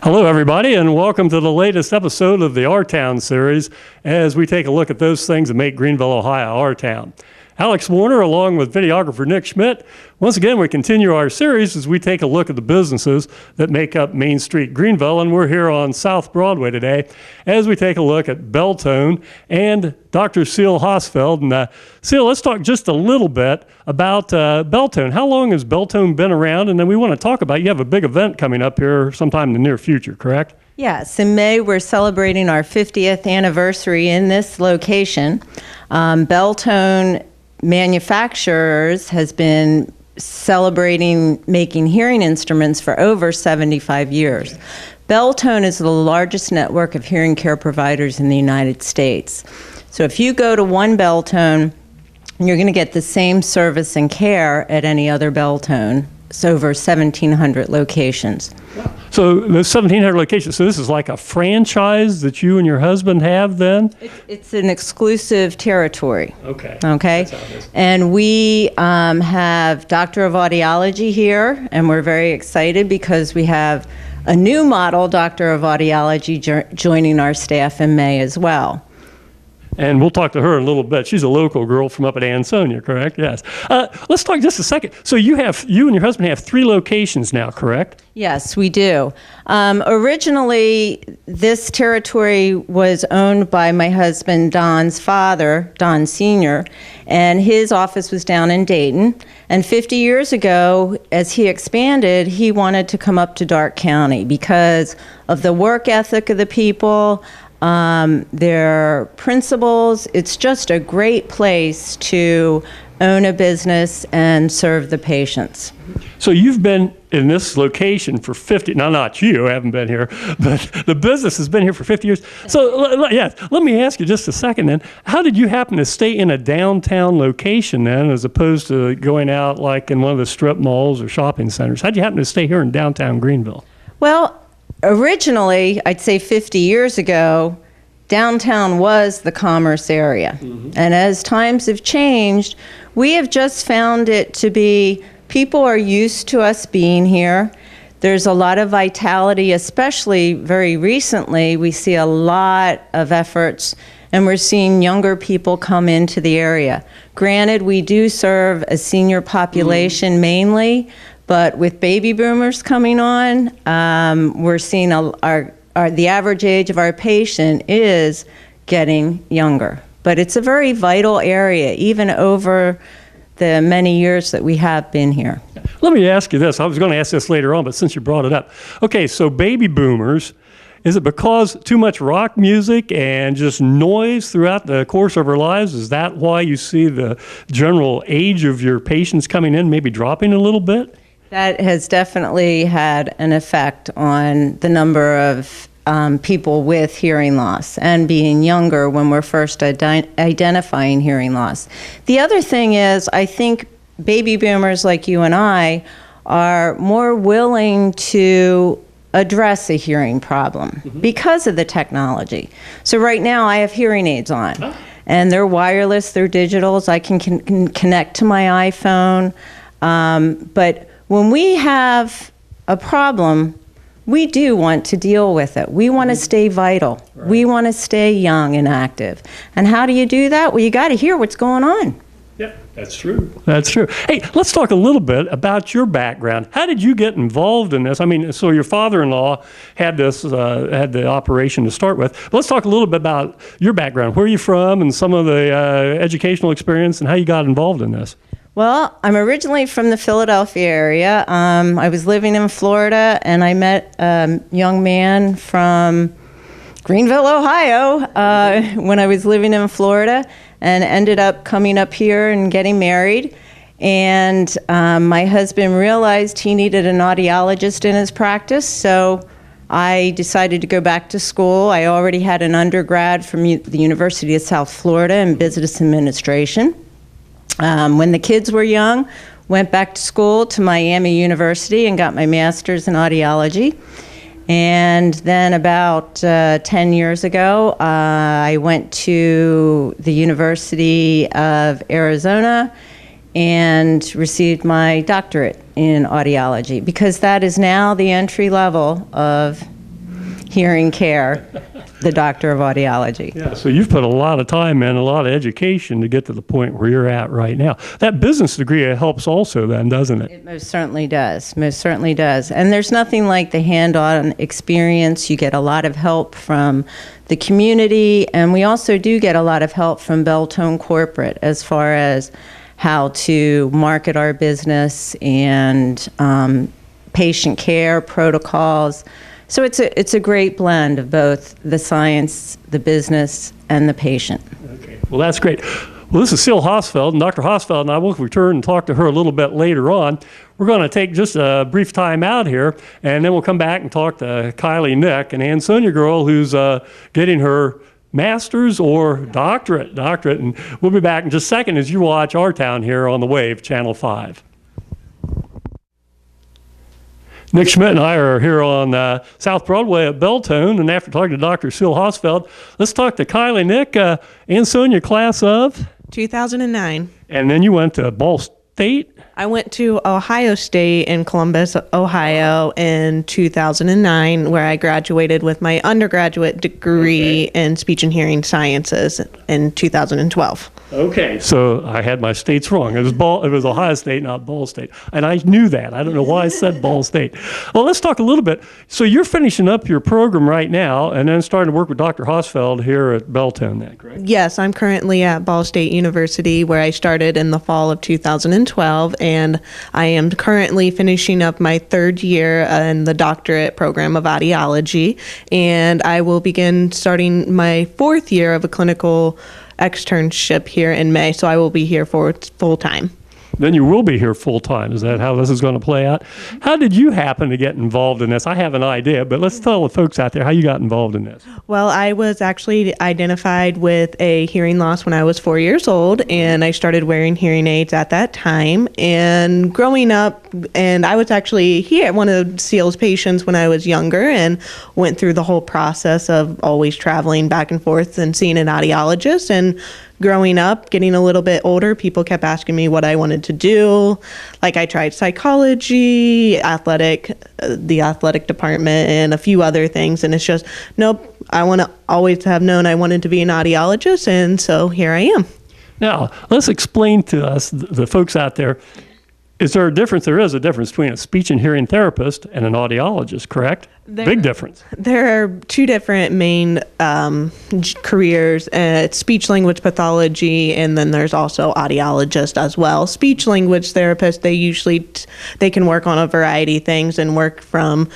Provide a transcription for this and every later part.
Hello, everybody, and welcome to the latest episode of the Our Town series as we take a look at those things that make Greenville, Ohio, our town. Alex Warner, along with videographer Nick Schmidt. Once again, we continue our series as we take a look at the businesses that make up Main Street, Greenville, and we're here on South Broadway today as we take a look at Beltone and Dr. Ciel Hosfeld. And Ciel, let's talk just a little bit about Beltone. How long has Beltone been around? And then we want to talk about, you have a big event coming up here sometime in the near future, correct? Yes, in May we're celebrating our 50th anniversary in this location. Beltone Manufacturers has been celebrating making hearing instruments for over 75 years. Okay. Beltone is the largest network of hearing care providers in the United States. So if you go to one Beltone, you're going to get the same service and care at any other Beltone. It's over 1,700 locations. Wow. So there's 1,700 locations. So this is like a franchise that you and your husband have then? It's an exclusive territory. Okay. Okay. That's how it is. And we have Doctor of Audiology here, and we're very excited because we have a new model Doctor of Audiology joining our staff in May as well. And we'll talk to her in a little bit. She's a local girl from up at Ansonia, correct? Yes. Let's talk just a second. So you and your husband have 3 locations now, correct? Yes, we do. Originally, this territory was owned by my husband Don's father, Don Sr., and his office was down in Dayton. And 50 years ago, as he expanded, he wanted to come up to Darke County because of the work ethic of the people, their principles. It's just a great place to own a business and serve the patients. So you've been in this location for 50, now not you, haven't been here, but the business has been here for 50 years. So let me ask you just a second then, how did you happen to stay in a downtown location then as opposed to going out like in one of the strip malls or shopping centers? How did you happen to stay here in downtown Greenville? Well, originally, I'd say 50 years ago, downtown was the commerce area. Mm-hmm. And as times have changed, we have just found it to be, people are used to us being here. There's a lot of vitality, especially very recently. We see a lot of efforts, and we're seeing younger people come into the area. Granted, we do serve a senior population mainly, but with baby boomers coming on, we're seeing the average age of our patient is getting younger. But it's a very vital area, even over the many years that we have been here. Let me ask you this. I was going to ask this later on, but since you brought it up. Okay, so baby boomers, is it because too much rock music and just noise throughout the course of our lives? Is that why you see the general age of your patients coming in maybe dropping a little bit? That has definitely had an effect on the number of people with hearing loss and being younger when we're first identifying hearing loss. The other thing is, I think baby boomers like you and I are more willing to address a hearing problem because of the technology. So right now I have hearing aids on, and they're wireless, they're digitals. I can connect to my iPhone, but when we have a problem, we do want to deal with it. We want to stay vital. Right. We want to stay young and active. And how do you do that? Well, you got to hear what's going on. Yeah, that's true. That's true. Hey, let's talk a little bit about your background. How did you get involved in this? I mean, so your father-in-law had this, had the operation to start with. But let's talk a little bit about your background. Where are you from and some of the educational experience and how you got involved in this? Well, I'm originally from the Philadelphia area. I was living in Florida, and I met a young man from Greenville, Ohio, when I was living in Florida, and ended up coming up here and getting married. And my husband realized he needed an audiologist in his practice, so I decided to go back to school. I already had an undergrad from the University of South Florida in business administration. When the kids were young, went back to school to Miami University and got my master's in audiology. And then about 10 years ago, I went to the University of Arizona and received my doctorate in audiology, because that is now the entry level of hearing care, the doctor of audiology. Yeah, so you've put a lot of time in, a lot of education to get to the point where you're at right now. That business degree helps also then, doesn't it? It most certainly does. Most certainly does. And there's nothing like the hand-on experience. You get a lot of help from the community, and we also do get a lot of help from Beltone corporate as far as how to market our business and patient care protocols. So it's a great blend of both the science, the business, and the patient. Okay. Well, that's great. Well, this is Ciel Hosfeld, and Dr. Hosfeld and I will return and talk to her a little bit later on. We're going to take just a brief time out here, and then we'll come back and talk to Kylie Nick, an Ann Sonia girl who's getting her master's or doctorate, and we'll be back in just a second as you watch Our Town here on the Wave, Channel 5. Nick Schmidt and I are here on South Broadway at Beltone, and after talking to Dr. Ciel Hosfeld, let's talk to Kylie Nick, Ann Sonia class of? 2009. And then you went to Ball State? I went to Ohio State in Columbus, Ohio in 2009, where I graduated with my undergraduate degree in speech and hearing sciences in 2012. Okay, so I had my states wrong. It was Ohio State, not Ball State. And I knew that. I don't know why I said Ball State. Well, let's talk a little bit. So you're finishing up your program right now and then starting to work with Dr. Hosfeld here at Beltone then, correct? Yes, I'm currently at Ball State University, where I started in the fall of 2012, and I am currently finishing up my third year in the doctorate program of audiology, and I will begin starting my fourth year of a clinical externship here in May, so I will be here for full time. Then you will be here full time. Is that how this is going to play out? How did you happen to get involved in this? I have an idea, but let's tell the folks out there how you got involved in this. Well, I was actually identified with a hearing loss when I was 4 years old, and I started wearing hearing aids at that time. And growing up, and I was actually here, one of Ciel's patients when I was younger, and went through the whole process of always traveling back and forth and seeing an audiologist. And growing up, getting a little bit older, people kept asking me what I wanted to do. Like I tried psychology, the athletic department, and a few other things. And it's just, nope, I want to always have known I wanted to be an audiologist. And so here I am. Now, let's explain to us, the folks out there, is there a difference? There is a difference between a speech and hearing therapist and an audiologist, correct? Big difference. There are two different main careers. It's speech language pathology, and then there's also audiologist as well. Speech language therapists, they can work on a variety of things and work from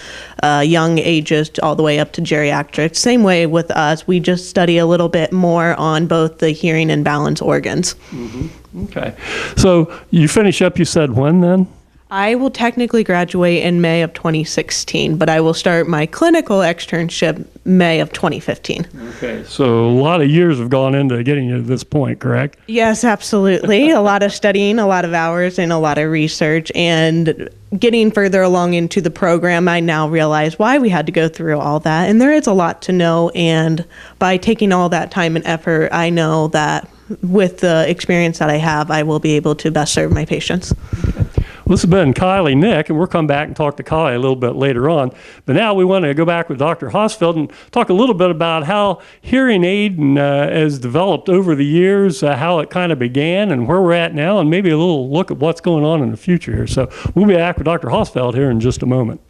young ages all the way up to geriatrics. Same way with us, we just study a little bit more on both the hearing and balance organs. Mm-hmm. Okay. So you finish up, you said when then? I will technically graduate in May of 2016, but I will start my clinical externship May of 2015. Okay. So a lot of years have gone into getting you to this point, correct? Yes, absolutely. A lot of studying, a lot of hours, and a lot of research. And getting further along into the program, I now realize why we had to go through all that. And there is a lot to know. And by taking all that time and effort, I know that with the experience that I have, I will be able to best serve my patients. Okay. Well, this has been Kylie Nick, and we'll come back and talk to Kylie a little bit later on. But now we want to go back with Dr. Hosfeld and talk a little bit about how hearing aid has developed over the years, how it kind of began and where we're at now, and maybe a little look at what's going on in the future here. So we'll be back with Dr. Hosfeld here in just a moment.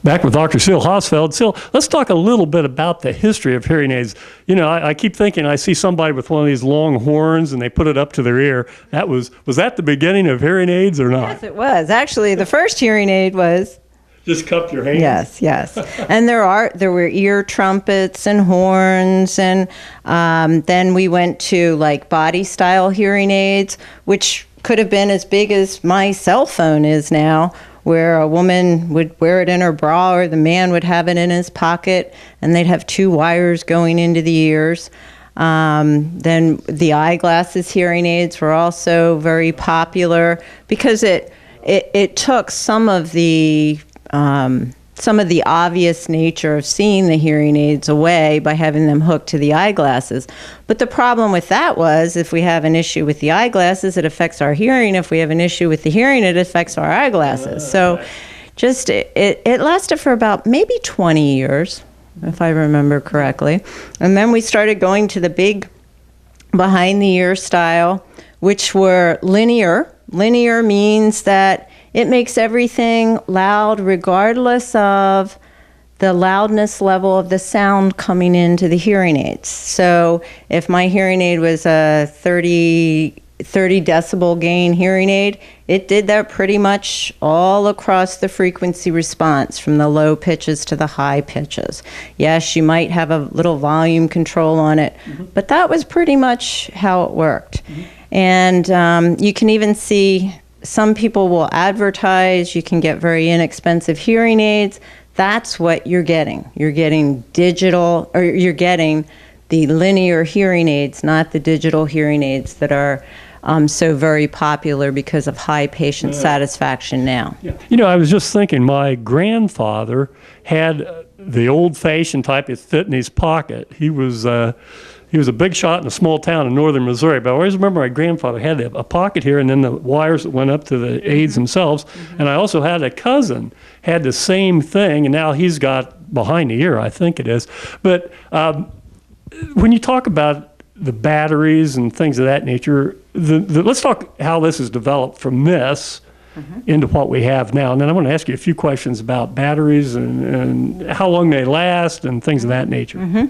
Back with Dr. Ciel Hosfeld. Ciel, let's talk a little bit about the history of hearing aids. You know, I keep thinking I see somebody with one of these long horns and they put it up to their ear. Was that the beginning of hearing aids or not? Yes, it was. Actually, the first hearing aid was... Just cup your hands. Yes. And there were ear trumpets and horns, and then we went to like body style hearing aids, which could have been as big as my cell phone is now, where a woman would wear it in her bra or the man would have it in his pocket, and they'd have two wires going into the ears. Then the eyeglasses hearing aids were also very popular because it took some of the obvious nature of seeing the hearing aids away by having them hooked to the eyeglasses. But the problem with that was if we have an issue with the eyeglasses, it affects our hearing. If we have an issue with the hearing, it affects our eyeglasses. So, It lasted for about maybe 20 years, if I remember correctly. And then we started going to the big behind the ear style, which were linear. Linear means that it makes everything loud regardless of the loudness level of the sound coming into the hearing aids. So if my hearing aid was a 30 decibel gain hearing aid, it did that pretty much all across the frequency response, from the low pitches to the high pitches. Yes, you might have a little volume control on it, but that was pretty much how it worked. And you can even see some people will advertise you can get very inexpensive hearing aids. That's what you're getting. You're getting digital, or you're getting the linear hearing aids, not the digital hearing aids that are so very popular because of high patient satisfaction now. Yeah. You know, I was just thinking, my grandfather had the old-fashioned type that fit in his pocket. He was a big shot in a small town in northern Missouri, but I always remember my grandfather had a pocket here and then the wires that went up to the aids themselves. And I also had a cousin had the same thing, and now he's got behind the ear, I think it is. But when you talk about the batteries and things of that nature, let's talk how this has developed from this into what we have now. And then I want to ask you a few questions about batteries and how long they last and things of that nature.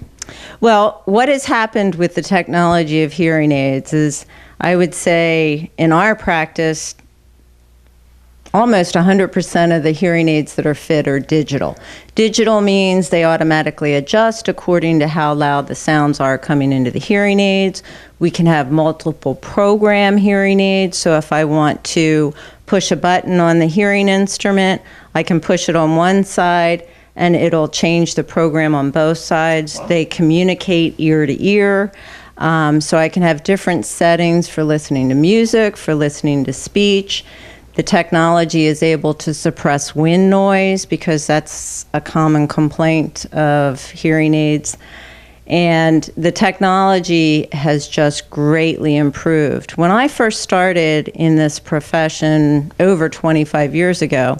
Well, what has happened with the technology of hearing aids is, I would say, in our practice, almost 100% of the hearing aids that are fit are digital. Digital means they automatically adjust according to how loud the sounds are coming into the hearing aids. We can have multiple program hearing aids, so if I want to push a button on the hearing instrument, I can push it on one side and it'll change the program on both sides. They communicate ear to ear. So I can have different settings for listening to music, for listening to speech. The technology is able to suppress wind noise because that's a common complaint of hearing aids. And the technology has just greatly improved. When I first started in this profession over 25 years ago,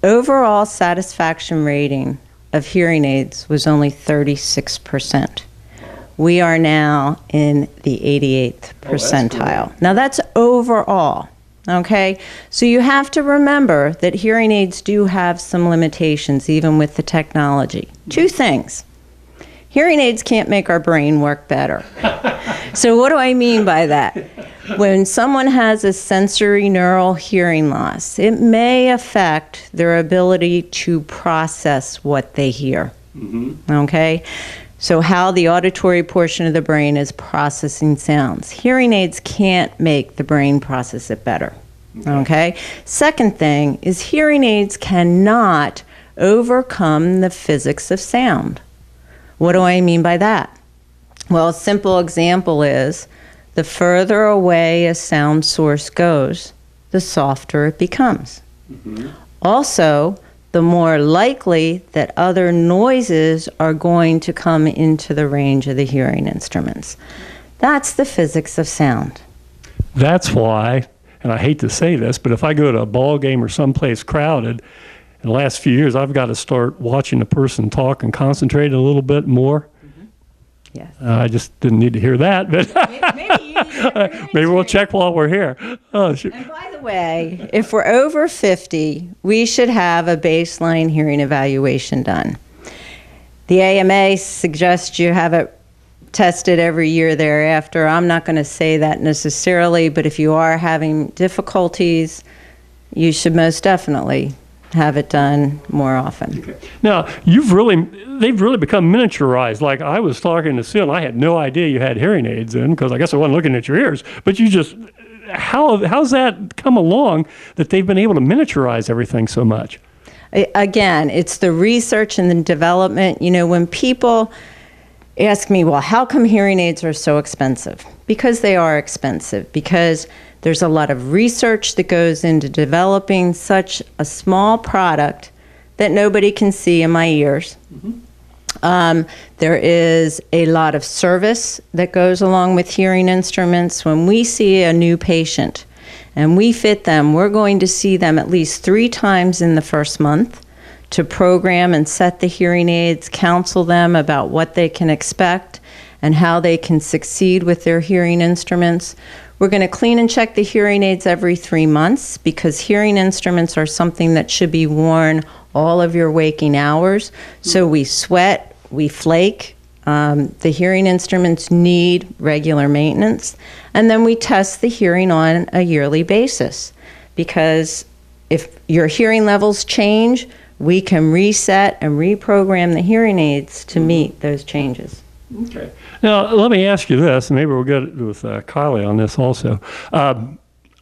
overall satisfaction rating of hearing aids was only 36%. We are now in the 88th percentile. Now that's overall. Okay, so you have to remember that hearing aids do have some limitations, even with the technology. Two things. Hearing aids can't make our brain work better. So what do I mean by that? When someone has a sensory neural hearing loss, it may affect their ability to process what they hear. Okay? So how the auditory portion of the brain is processing sounds. Hearing aids can't make the brain process it better. Okay? Second thing is hearing aids cannot overcome the physics of sound. What do I mean by that? Well, a simple example is the further away a sound source goes, the softer it becomes. Also, the more likely that other noises are going to come into the range of the hearing instruments. That's the physics of sound. That's why, and I hate to say this, but if I go to a ball game or someplace crowded, in the last few years, I've got to start watching the person talk and concentrate a little bit more. Yes. I just didn't need to hear that, but Maybe you need to maybe we'll check while we're here. Oh, sure. And by the way, if we're over 50, we should have a baseline hearing evaluation done. The AMA suggests you have it tested every year thereafter. I'm not going to say that necessarily, but if you are having difficulties, you should most definitely have it done more often. Okay. Now, they've really become miniaturized. Like I was talking to Ciel, and I had no idea you had hearing aids in because I guess I wasn't looking at your ears. But how's that come along that they've been able to miniaturize everything so much? Again, it's the research and the development. You know, when people ask me, well, how come hearing aids are so expensive? Because they are expensive, because there's a lot of research that goes into developing such a small product that nobody can see in my ears. There is a lot of service that goes along with hearing instruments. When we see a new patient and we fit them, we're going to see them at least 3 times in the first month to program and set the hearing aids, counsel them about what they can expect and how they can succeed with their hearing instruments. We're going to clean and check the hearing aids every 3 months because hearing instruments are something that should be worn all of your waking hours. So we sweat, we flake. The hearing instruments need regular maintenance. And then we test the hearing on a yearly basis because if your hearing levels change, we can reset and reprogram the hearing aids to meet those changes. Okay. Now, let me ask you this, and maybe we'll get it with Kylie on this also.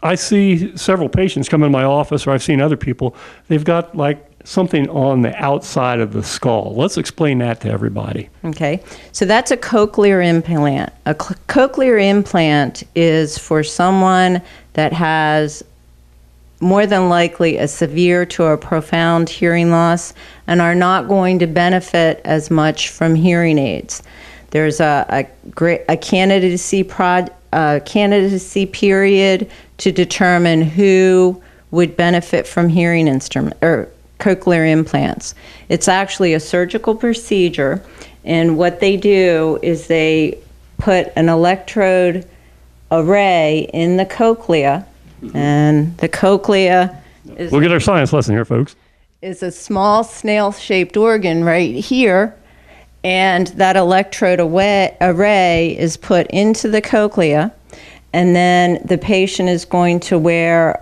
I see several patients come in my office, or I've seen other people, they've got like something on the outside of the skull. Let's explain that to everybody. Okay, so that's a cochlear implant. A cochlear implant is for someone that has more than likely a severe to a profound hearing loss and are not going to benefit as much from hearing aids. There's a candidacy period to determine who would benefit from hearing instrument or cochlear implants. It's actually a surgical procedure, and what they do is they put an electrode array in the cochlea, and the cochlea is, We'll get our science lesson here, folks. is a small snail-shaped organ right here, and that electrode array is put into the cochlea, and then the patient is going to wear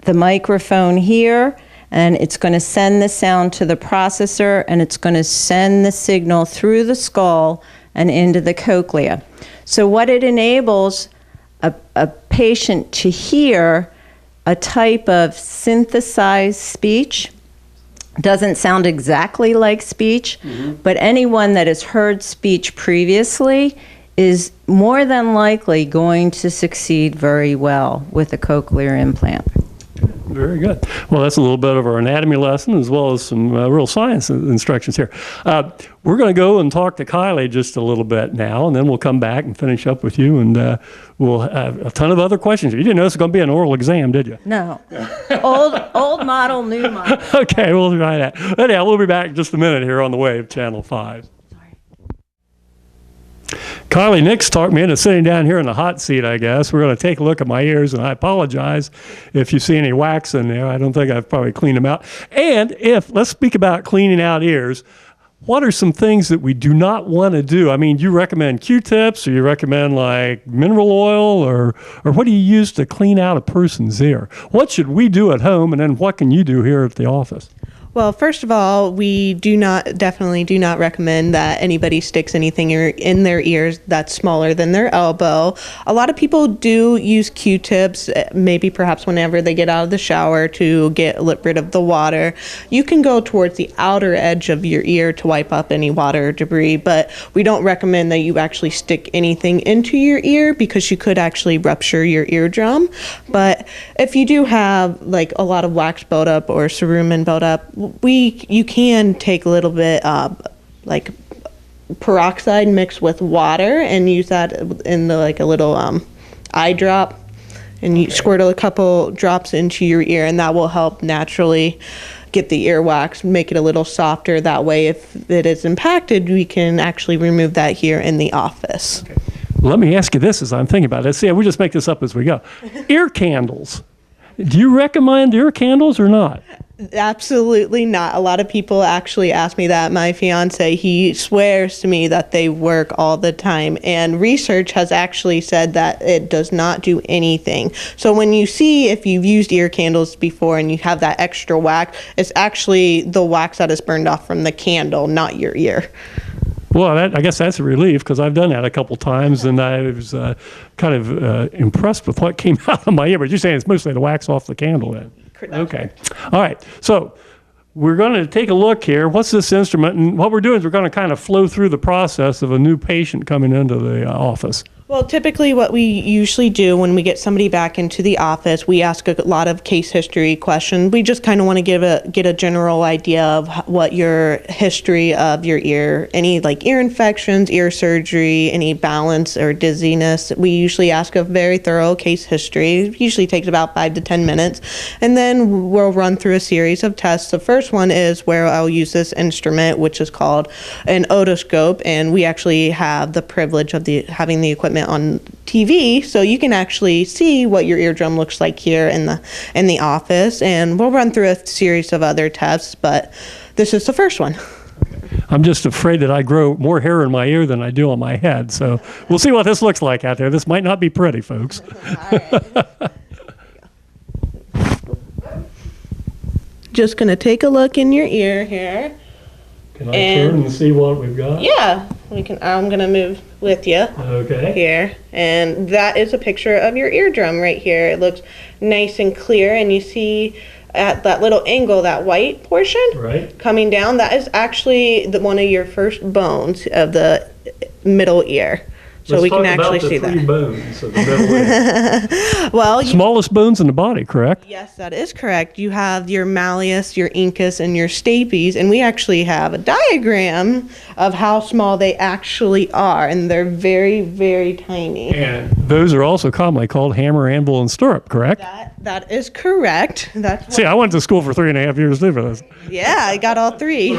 the microphone here, and it's going to send the sound to the processor, and it's going to send the signal through the skull and into the cochlea. So what it enables a patient to hear a type of synthesized speech. Doesn't sound exactly like speech, but anyone that has heard speech previously is more than likely going to succeed very well with a cochlear implant. Very good. Well, that's a little bit of our anatomy lesson as well as some real science instructions here. We're going to go and talk to Kylie just a little bit now, and then we'll come back and finish up with you, and we'll have a ton of other questions. You didn't know this was going to be an oral exam, did you? No. Old model, new model. Okay, we'll try that. Anyhow, we'll be back in just a minute here on the Wave Channel 5. Kylie Nix talked me into sitting down here in the hot seat, I guess. We're going to take a look at my ears, and I apologize if you see any wax in there. I don't think I've probably cleaned them out. And let's speak about cleaning out ears. What are some things that we do not want to do? I mean, you recommend Q-tips, or you recommend like mineral oil, or what do you use to clean out a person's ear? What should we do at home, and then what can you do here at the office? Well, first of all, we definitely do not recommend that anybody sticks anything in their ears that's smaller than their elbow. A lot of people do use Q-tips, maybe perhaps whenever they get out of the shower to get rid of the water. You can go towards the outer edge of your ear to wipe up any water or debris, but we don't recommend that you actually stick anything into your ear because you could actually rupture your eardrum. But if you do have like a lot of wax buildup or cerumen buildup, you can take a little bit like peroxide mixed with water and use that in a little eye drop, and you squirt a couple drops into your ear, and that will help naturally get the earwax, make it a little softer. That way, if it is impacted, we can actually remove that here in the office. Okay. Let me ask you this as I'm thinking about it. See, we just make this up as we go. Ear candles. Do you recommend ear candles or not? Absolutely not. A lot of people actually ask me that. My fiance, he swears to me that they work all the time, and research has actually said that it does not do anything. So when you see, if you've used ear candles before and you have that extra wax, it's actually the wax that is burned off from the candle, not your ear. Well, I guess that's a relief because I've done that a couple times, and I was kind of impressed with what came out of my ear. But you're saying it's mostly the wax off the candle then? Okay. All right. So we're going to take a look here. What's this instrument? And what we're doing is we're going to kind of flow through the process of a new patient coming into the office. Well, Well, typically what we usually do when we get somebody back into the office, we ask a lot of case history questions. We just kind of want to get a general idea of what your history of your ear, any like ear infections, ear surgery, any balance or dizziness. We usually ask a very thorough case history. It usually takes about 5 to 10 minutes. And then we'll run through a series of tests. The first one is where I'll use this instrument, which is called an otoscope. And we actually have the privilege of having the equipment on TV, so you can actually see what your eardrum looks like here in the office, and we'll run through a series of other tests, but this is the first one. I'm just afraid that I grow more hair in my ear than I do on my head, so we'll see what this looks like out there. This might not be pretty, folks. Just gonna take a look in your ear here. Can I turn and see what we've got? Yeah, we can. I'm gonna move with you. Okay. Here, and that is a picture of your eardrum right here. It looks nice and clear, and you see at that little angle, that white portion coming down. That is actually one of your first bones of the middle ear. So we can actually see that. Let's talk about the 3 bones of the middle ear. Well, smallest bones in the body, correct? Yes, that is correct. You have your malleus, your incus, and your stapes, and we actually have a diagram of how small they actually are, and they're very, very tiny. And those are also commonly called hammer, anvil, and stirrup, correct? That is correct. That's See, I went to school for 3.5 years too for this. Yeah, I got all 3.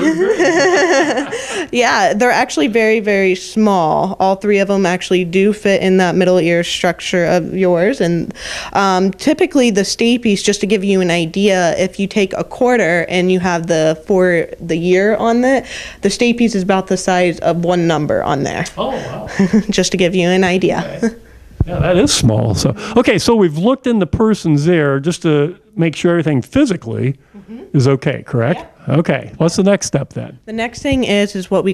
Yeah, they're actually very, very small. All 3 of them actually do fit in that middle ear structure of yours. And typically the stapes, just to give you an idea, if you take a quarter and you have the year on it, the stapes is about the size of 1 number on there. Oh, wow. Just to give you an idea. Okay. Yeah, that is small. So, okay, so we've looked in the person's ear just to make sure everything physically is okay, correct? Yeah. Okay, what's the next step then? The next thing is what we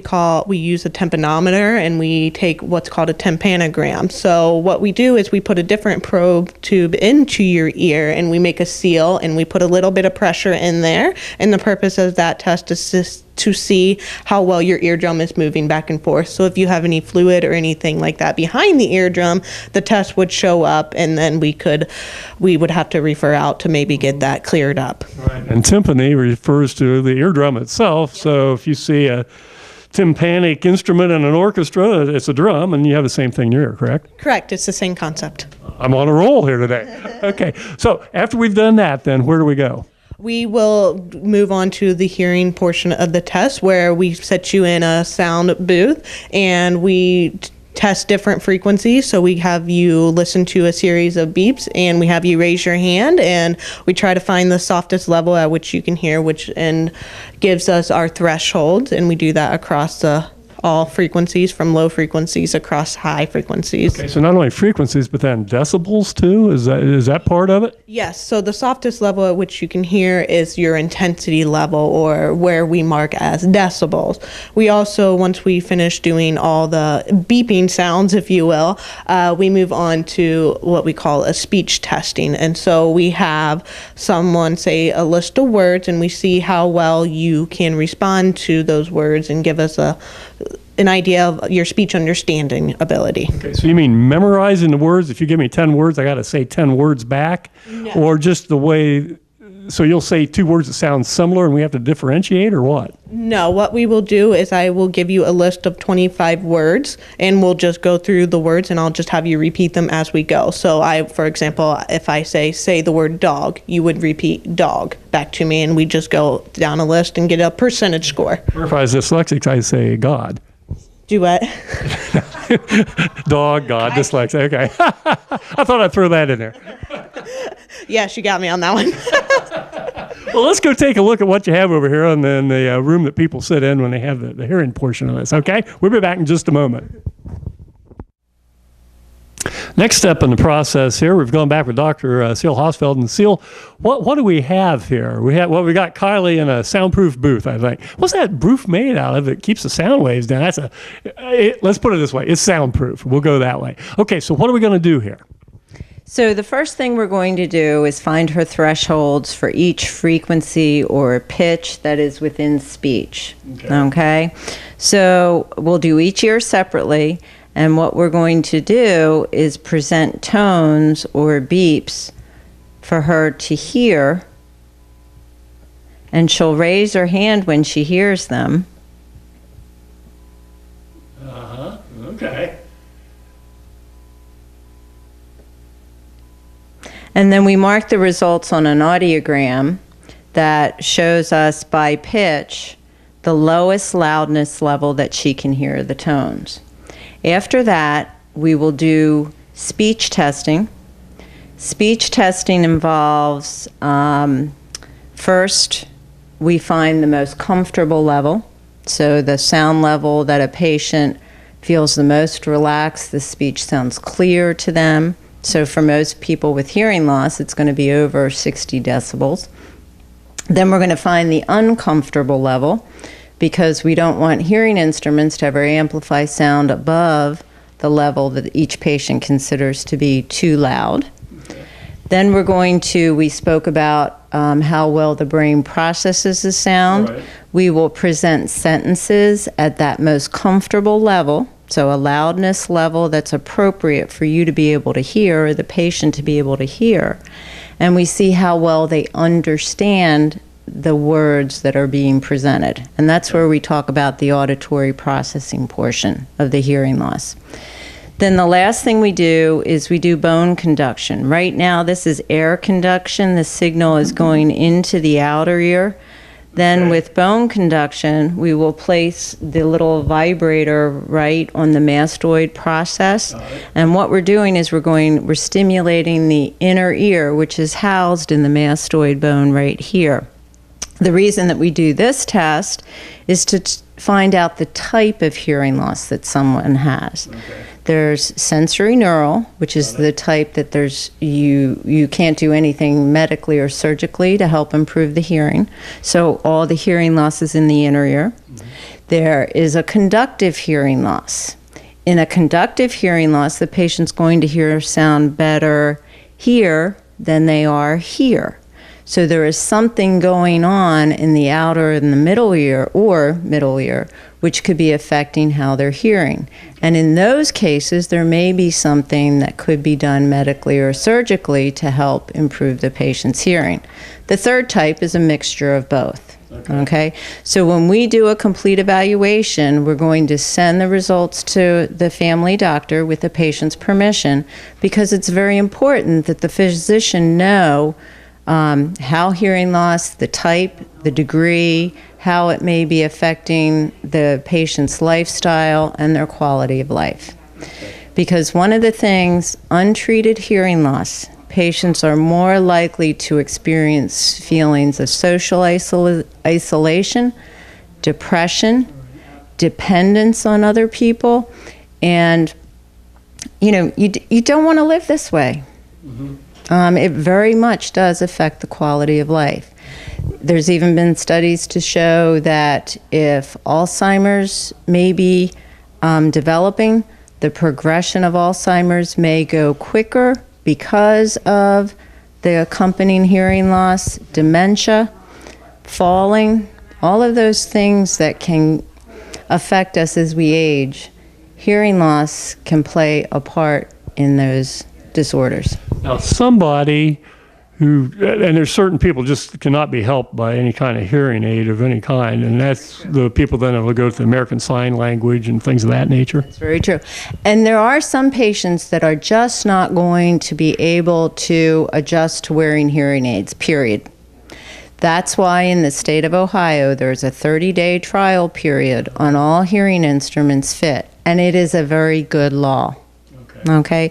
use a tympanometer, and we take what's called a tympanogram. So what we do is we put a different probe tube into your ear, and we make a seal, and we put a little bit of pressure in there. And the purpose of that test is to see how well your eardrum is moving back and forth. So if you have any fluid or anything like that behind the eardrum, the test would show up, and then we would have to refer out to maybe get that cleared up. Right. And tympany refers to the eardrum itself. So if you see a tympanic instrument in an orchestra, it's a drum, and you have the same thing in your ear, correct? Correct. It's the same concept. I'm on a roll here today. Okay. So after we've done that, then where do we go? We will move on to the hearing portion of the test, where we set you in a sound booth, and we test different frequencies. So we have you listen to a series of beeps, and we have you raise your hand, and we try to find the softest level at which you can hear, and gives us our thresholds, and we do that across all frequencies, from low frequencies across high frequencies. Okay, so not only frequencies, but then decibels too? Is that part of it? Yes, so the softest level at which you can hear is your intensity level, or where we mark as decibels. We also, once we finish doing all the beeping sounds, if you will, we move on to what we call a speech testing. And so we have someone say a list of words, and we see how well you can respond to those words and give us an idea of your speech understanding ability. Okay, so you mean memorizing the words? If you give me 10 words, I got to say 10 words back? No. Or just the way, so you'll say 2 words that sound similar and we have to differentiate, or what? No, what we will do is I will give you a list of 25 words, and we'll just go through the words, and I'll just have you repeat them as we go. So for example, if I say the word dog, you would repeat dog back to me, and we just go down a list and get a percentage score. Or if I was dyslexic, I say God. Duet. Dog, God, dyslexic. Okay. I thought I'd throw that in there. Yes, you got me on that one. Well, let's go take a look at what you have over here in the room that people sit in when they have the hearing portion of this, okay? We'll be back in just a moment. Next step in the process here, we've gone back with Dr. Ciel Hosfeld. And Ciel, what do we have here? We got Kylie in a soundproof booth, I think. What's that booth made out of? It keeps the sound waves down. Let's put it this way. It's soundproof. We'll go that way. Okay, so what are we going to do here? So the first thing we're going to do is find her thresholds for each frequency or pitch that is within speech. Okay? So we'll do each ear separately, And what we're going to do is present tones or beeps for her to hear. And she'll raise her hand when she hears them. Okay. And then we mark the results on an audiogram that shows us by pitch the lowest loudness level that she can hear the tones. After that, we will do speech testing. Speech testing involves, first, we find the most comfortable level. So the sound level that a patient feels the most relaxed, the speech sounds clear to them. So for most people with hearing loss, it's going to be over 60 decibels. Then we're going to find the uncomfortable level, because we don't want hearing instruments to ever amplify sound above the level that each patient considers to be too loud. Then we're going to, we spoke about how well the brain processes the sound. Right. We will present sentences at that most comfortable level, so a loudness level that's appropriate for you to be able to hear, or the patient to be able to hear. And we see how well they understand the words that are being presented. And that's where we talk about the auditory processing portion of the hearing loss. Then the last thing we do is we do bone conduction. Right now, this is air conduction. The signal is going into the outer ear. Then with bone conduction, we will place the little vibrator right on the mastoid process. And what we're doing is we're stimulating the inner ear, which is housed in the mastoid bone right here. The reason that we do this test is to find out the type of hearing loss that someone has. There's sensory neural, which is the type that you can't do anything medically or surgically to help improve the hearing. So all the hearing loss is in the inner ear. There is a conductive hearing loss. In a conductive hearing loss, the patient's going to hear sound better here than they are here. So there is something going on in the outer and the middle ear, or middle ear, which could be affecting how they're hearing. And in those cases, there may be something that could be done medically or surgically to help improve the patient's hearing. The third type is a mixture of both. Okay? So when we do a complete evaluation, we're going to send the results to the family doctor with the patient's permission, because it's very important that the physician know how hearing loss, the type, the degree, how it may be affecting the patient's lifestyle and their quality of life. Because one of the things, untreated hearing loss, patients are more likely to experience feelings of social isolation, depression, dependence on other people, and you don't want to live this way. It very much does affect the quality of life. There's even been studies to show that if Alzheimer's may be developing, the progression of Alzheimer's may go quicker because of the accompanying hearing loss, dementia, falling, all of those things that can affect us as we age. Hearing loss can play a part in those disorders. Now, somebody who, and there's certain people just cannot be helped by any kind of hearing aid of any kind, and that's the people then will go to the American Sign Language and things of that nature. That's very true. And there are some patients that are just not going to be able to adjust to wearing hearing aids, period. That's why in the state of Ohio, there's a 30-day trial period on all hearing instruments fit, and it is a very good law. Okay?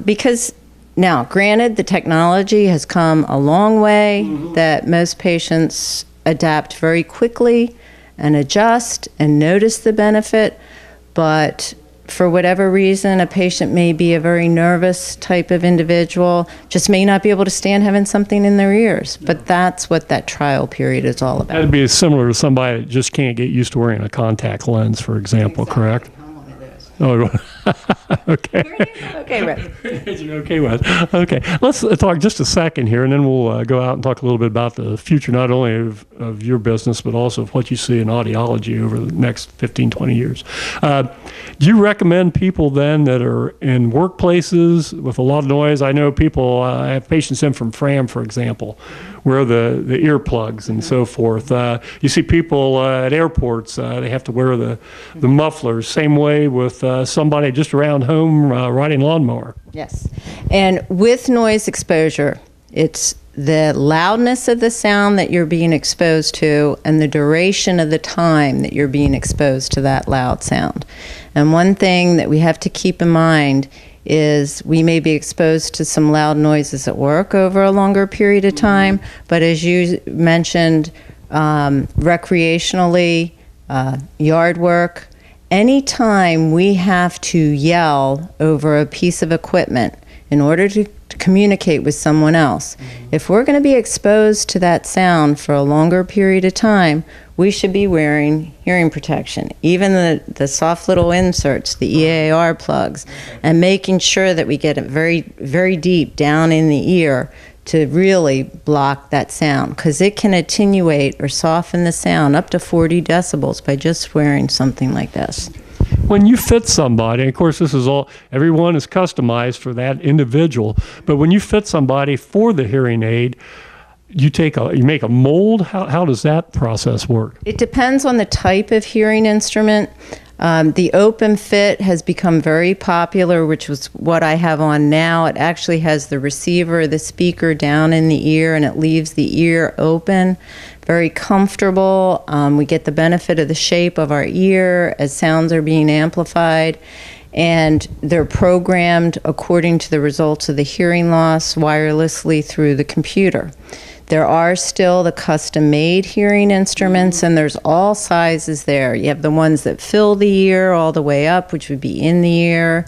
Because now, granted, the technology has come a long way, that most patients adapt very quickly and adjust and notice the benefit, but for whatever reason, a patient may be a very nervous type of individual, just may not be able to stand having something in their ears. But that's what that trial period is all about. That'd be similar to somebody that just can't get used to wearing a contact lens, for example, correct? I'm one of those. Oh, Okay. Okay, Rick. You're okay with. Okay, let's talk just a second here, and then we'll go out and talk a little bit about the future, not only of your business, but also of what you see in audiology over the next 15, 20 years. Do you recommend people then that are in workplaces with a lot of noise? I know people, I have patients in from Fram, for example, wear the earplugs and so forth. You see people at airports, they have to wear the mufflers. Same way with somebody just around home riding lawnmower. Yes. And with noise exposure, it's the loudness of the sound that you're being exposed to and the duration of the time that you're being exposed to that loud sound. And one thing that we have to keep in mind is we may be exposed to some loud noises at work over a longer period of time, but as you mentioned, recreationally, yard work, anytime we have to yell over a piece of equipment in order to communicate with someone else, if we're going to be exposed to that sound for a longer period of time, we should be wearing hearing protection, even the soft little inserts, the EAR plugs, and making sure that we get it very, very deep down in the ear to really block that sound, because it can attenuate or soften the sound up to 40 decibels by just wearing something like this. When you fit somebody, of course, this is all, everyone is customized for that individual, but when you fit somebody for the hearing aid, you make a mold. How does that process work? It depends on the type of hearing instrument. The open fit has become very popular, which was what I have on now. It actually has the receiver, the speaker down in the ear, and it leaves the ear open. Very comfortable. We get the benefit of the shape of our ear as sounds are being amplified. And they're programmed according to the results of the hearing loss wirelessly through the computer. There are still the custom-made hearing instruments, and there's all sizes there. You have the ones that fill the ear all the way up, which would be in the ear.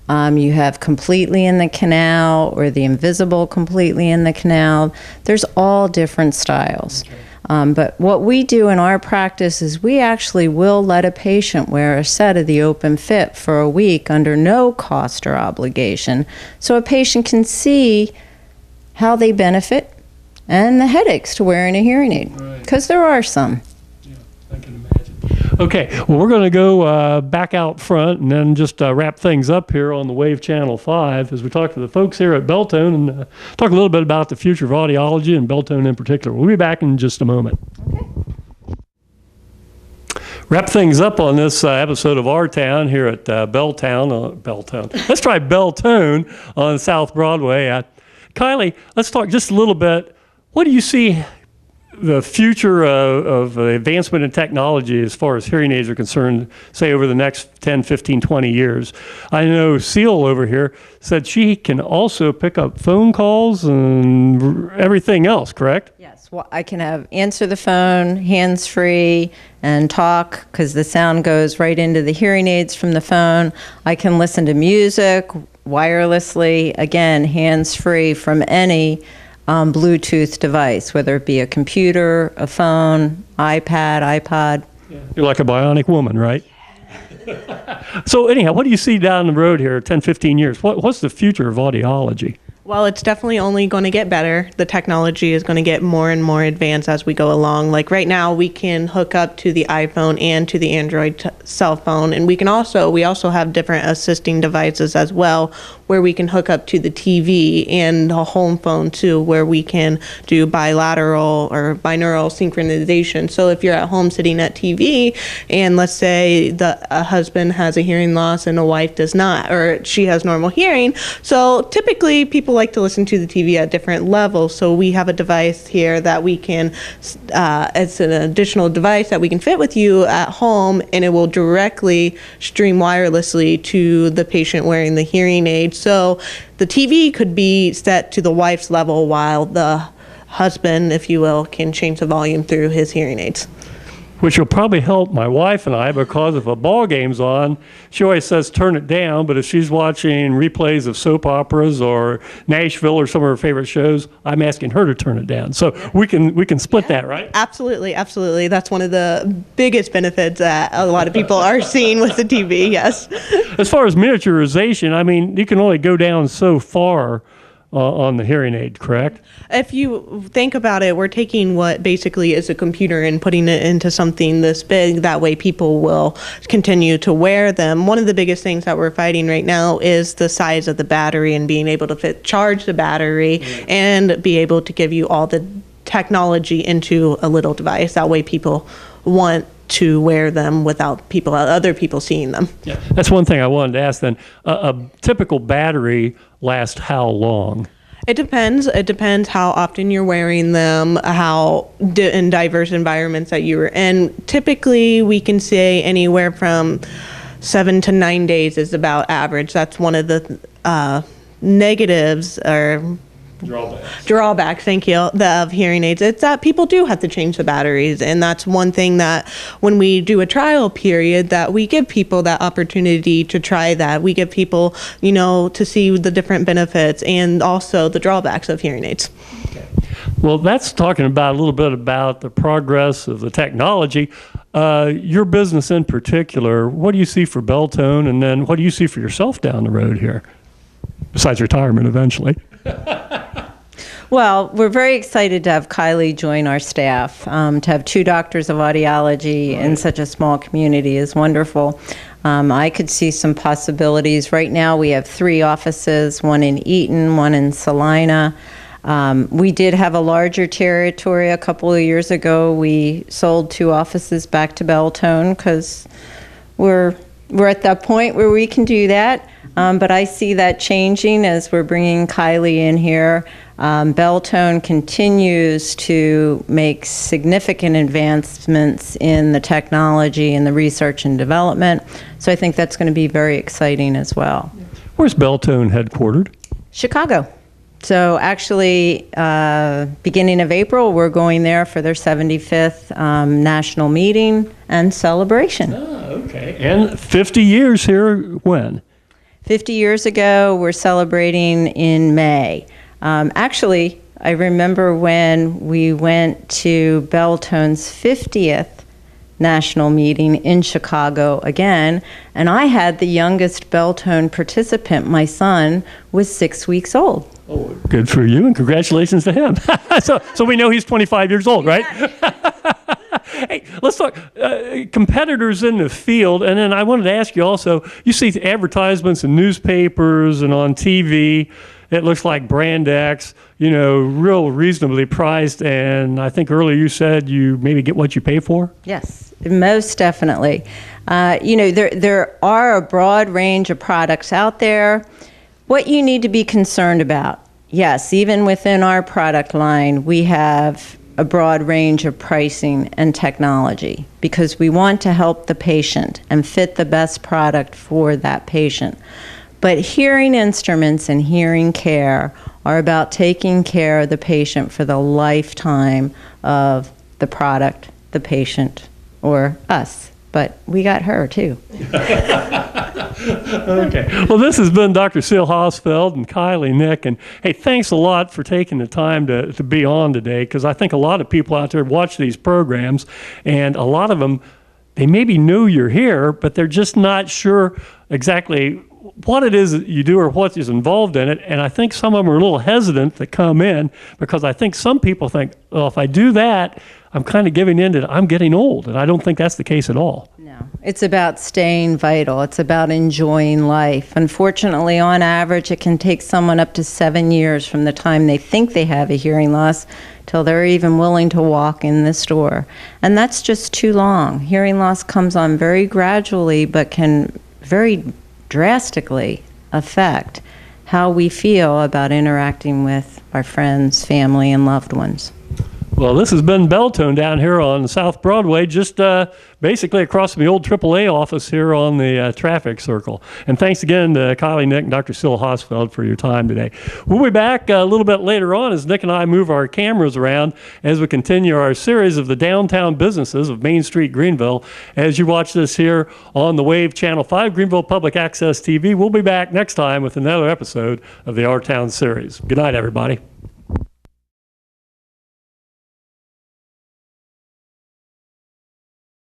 You have completely in the canal, or the invisible completely in the canal. There's all different styles. But what we do in our practice is we actually will let a patient wear a set of the open fit for a week under no cost or obligation, so a patient can see how they benefit and the headaches to wearing a hearing aid, because there are some. Yeah, I can imagine. Okay, well, we're going to go back out front and then just wrap things up here on the Wave Channel 5 as we talk to the folks here at Beltone and talk a little bit about the future of audiology and Beltone in particular. We'll be back in just a moment. Okay. Wrap things up on this episode of Our Town here at Beltone. Let's try Beltone on South Broadway. Kylie, let's talk just a little bit. What do you see the future of advancement in technology as far as hearing aids are concerned, say over the next 10, 15, 20 years? I know Ciel over here said she can also pick up phone calls and everything else, correct? Yes, well, I can answer the phone hands-free and talk, because the sound goes right into the hearing aids from the phone. I can listen to music wirelessly, again, hands-free from any Bluetooth device, whether it be a computer, a phone, iPad. Yeah. You're like a bionic woman, right? So anyhow, what do you see down the road here, 10, 15 years? What's the future of audiology? Well, it's definitely only going to get better. The technology is going to get more and more advanced as we go along. Like right now, we can hook up to the iPhone and to the Android cell phone, and we also have different assisting devices as well, where we can hook up to the TV and a home phone too, where we can do bilateral or binaural synchronization. So if you're at home sitting at TV, and let's say a husband has a hearing loss and a wife does not, or she has normal hearing, so typically people like to listen to the TV at different levels. So we have a device here that we can, it's an additional device that we can fit with you at home, and it will directly stream wirelessly to the patient wearing the hearing aid. So the TV could be set to the wife's level while the husband, if you will, can change the volume through his hearing aids. which will probably help my wife and I, because if a ball game's on, she always says turn it down, but if she's watching replays of soap operas or Nashville or some of her favorite shows, I'm asking her to turn it down. So we can split that, right? Absolutely, absolutely. That's one of the biggest benefits that a lot of people are seeing with the TV, yes. As far as miniaturization, I mean, you can only go down so far on the hearing aid, correct? If you think about it, we're taking what basically is a computer and putting it into something this big. That way people will continue to wear them. One of the biggest things that we're fighting right now is the size of the battery and being able to charge the battery and be able to give you all the technology into a little device. That way people want to wear them without other people seeing them. Yeah, that's one thing I wanted to ask then. A typical battery lasts how long? It depends. It depends how often you're wearing them, how in diverse environments that you were in. Typically, we can say anywhere from 7 to 9 days is about average. That's one of the negatives or drawbacks, thank you, of hearing aids. It's that people do have to change the batteries, and that's one thing that when we do a trial period that we give people that opportunity to try that. We give people, to see the different benefits and also the drawbacks of hearing aids. Okay. Well, that's talking about a little bit about the progress of the technology. Your business in particular, what do you see for Beltone, and then what do you see for yourself down the road here, besides retirement eventually? Well, we're very excited to have Kylie join our staff. To have 2 doctors of audiology in such a small community is wonderful. I could see some possibilities. Right now we have 3 offices, one in Eaton, one in Salina. We did have a larger territory a couple of years ago. We sold 2 offices back to Beltone because we're at that point where we can do that. But I see that changing as we're bringing Kylie in here. Beltone continues to make significant advancements in the technology and the research and development. So I think that's going to be very exciting as well. Where's Beltone headquartered? Chicago. So actually, beginning of April, we're going there for their 75th national meeting and celebration. Oh, okay. And 50 years here when? 50 years ago, we're celebrating in May. Actually, I remember when we went to Beltone's 50th national meeting in Chicago again, and I had the youngest Beltone participant. My son was 6 weeks old. Oh, good for you, and congratulations to him. So we know he's 25 years old, right? Hey, let's talk competitors in the field, and then I wanted to ask you also, you see advertisements in newspapers and on TV. It looks like Brand X, real reasonably priced, and I think earlier you said you maybe get what you pay for? Yes, most definitely. There are a broad range of products out there. What you need to be concerned about, yes, even within our product line, we have a broad range of pricing and technology because we want to help the patient and fit the best product for that patient. But hearing instruments and hearing care are about taking care of the patient for the lifetime of the product, the patient, or us. But we got her, too. Okay. Well, this has been Dr. Ciel Hosfeld and Kylie Nick. And, hey, thanks a lot for taking the time to be on today, because I think a lot of people out there watch these programs, and a lot of them, they maybe know you're here, but they're just not sure exactly what it is that you do or what is involved in it. And I think some of them are a little hesitant to come in because I think some people think, well, if I do that, I'm kind of giving in to I'm getting old. And I don't think that's the case at all. No, it's about staying vital. It's about enjoying life. Unfortunately, on average, it can take someone up to 7 years from the time they think they have a hearing loss till they're even willing to walk in the store. And that's just too long. Hearing loss comes on very gradually, but can very drastically affect how we feel about interacting with our friends, family, and loved ones. Well, this has been Beltone down here on South Broadway, just basically across from the old AAA office here on the traffic circle. And thanks again to Kylie, Nick, and Dr. Ciel Hosfeld for your time today. We'll be back a little bit later on as Nick and I move our cameras around as we continue our series of the downtown businesses of Main Street, Greenville. As you watch this here on the Wave Channel 5, Greenville Public Access TV, we'll be back next time with another episode of the Our Town series. Good night, everybody.